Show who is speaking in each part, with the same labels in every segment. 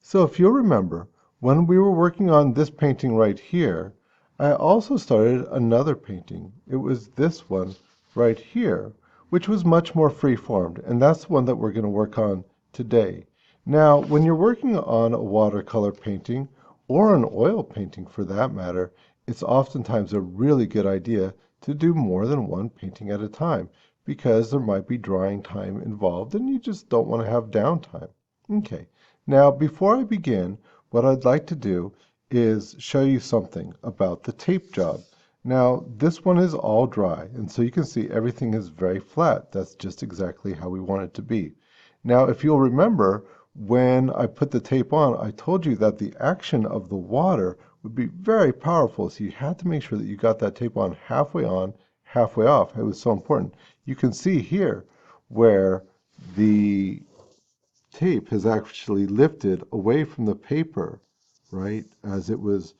Speaker 1: So if you'll remember, when we were working on this painting right here, I also started another painting. It was this one right here, which was much more free-formed, and that's the one that we're going to work on today. Now, when you're working on a watercolor painting, or an oil painting for that matter, it's oftentimes a really good idea to do more than one painting at a time, because there might be drying time involved, and you just don't want to have downtime. Okay. Now, before I begin, what I'd like to do is show you something about the tape job. Now, this one is all dry, and so you can see everything is very flat. That's just exactly how we want it to be. Now, if you'll remember, when I put the tape on, I told you that the action of the water would be very powerful, so you had to make sure that you got that tape on, halfway off. It was so important. You can see here where the tape has actually lifted away from the paper, right, as it was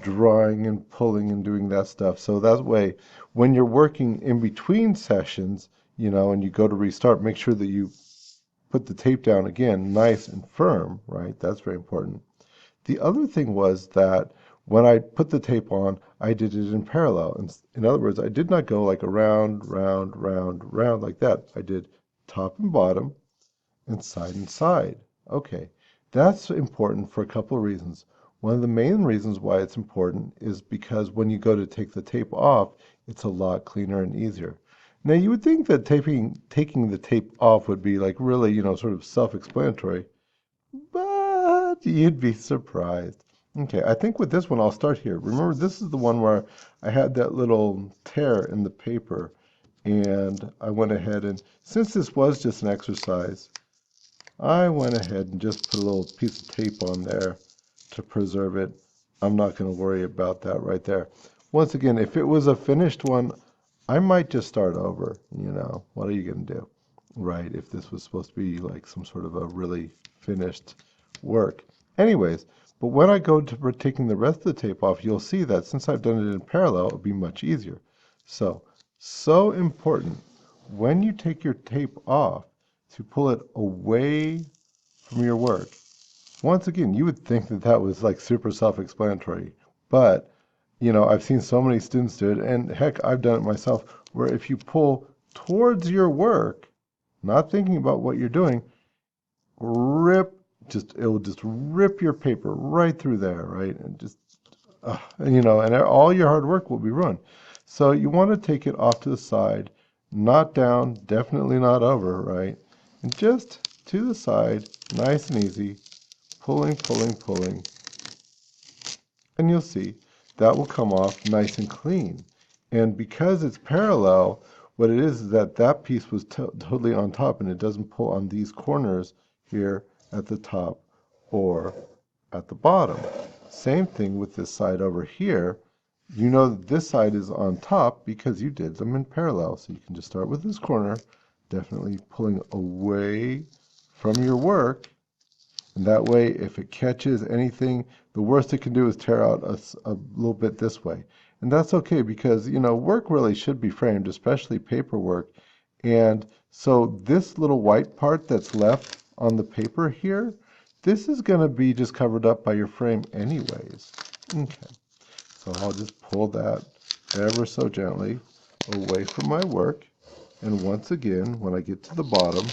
Speaker 1: drawing and pulling and doing that stuff. So that way, when you're working in between sessions, and you go to restart, make sure that you put the tape down again, nice and firm, right? That's very important. The other thing was that when I put the tape on, I did it in parallel. In other words, I did not go like around, round, round, round like that. I did top and bottom, and side. Okay, that's important for a couple of reasons. One of the main reasons why it's important is because when you go to take the tape off, it's a lot cleaner and easier. Now, you would think that taking the tape off would be like really, sort of self-explanatory, but you'd be surprised. Okay, I think with this one, I'll start here. Remember, this is the one where I had that little tear in the paper, and I went ahead and, since this was just an exercise, I went ahead and just put a little piece of tape on there to preserve it. I'm not going to worry about that right there. Once again, if it was a finished one, I might just start over. What are you going to do, right? If this was supposed to be like some sort of a really finished work. Anyways, but when I go to taking the rest of the tape off, you'll see that since I've done it in parallel, it'll be much easier. So important when you take your tape off to pull it away from your work. Once again, you would think that that was like super self-explanatory, but I've seen so many students do it, and heck, I've done it myself, where if you pull towards your work, not thinking about what you're doing, it will just rip your paper right through there, right? And just, and all your hard work will be ruined. So you want to take it off to the side, not down, definitely not over, right? And just to the side, nice and easy, pulling, and you'll see that will come off nice and clean. And because it's parallel, what it is that piece was totally on top, and it doesn't pull on these corners here at the top or at the bottom. Same thing with this side over here. You know that this side is on top because you did them in parallel. So you can just start with this corner, definitely pulling away from your work. And that way, if it catches anything, the worst it can do is tear out a little bit this way. And that's okay because, work really should be framed, especially paperwork. And so this little white part that's left on the paper here, this is going to be just covered up by your frame anyways. Okay, so I'll just pull that ever so gently away from my work. And once again, when I get to the bottom,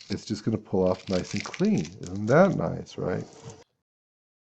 Speaker 1: it's just going to pull off nice and clean. Isn't that nice, right?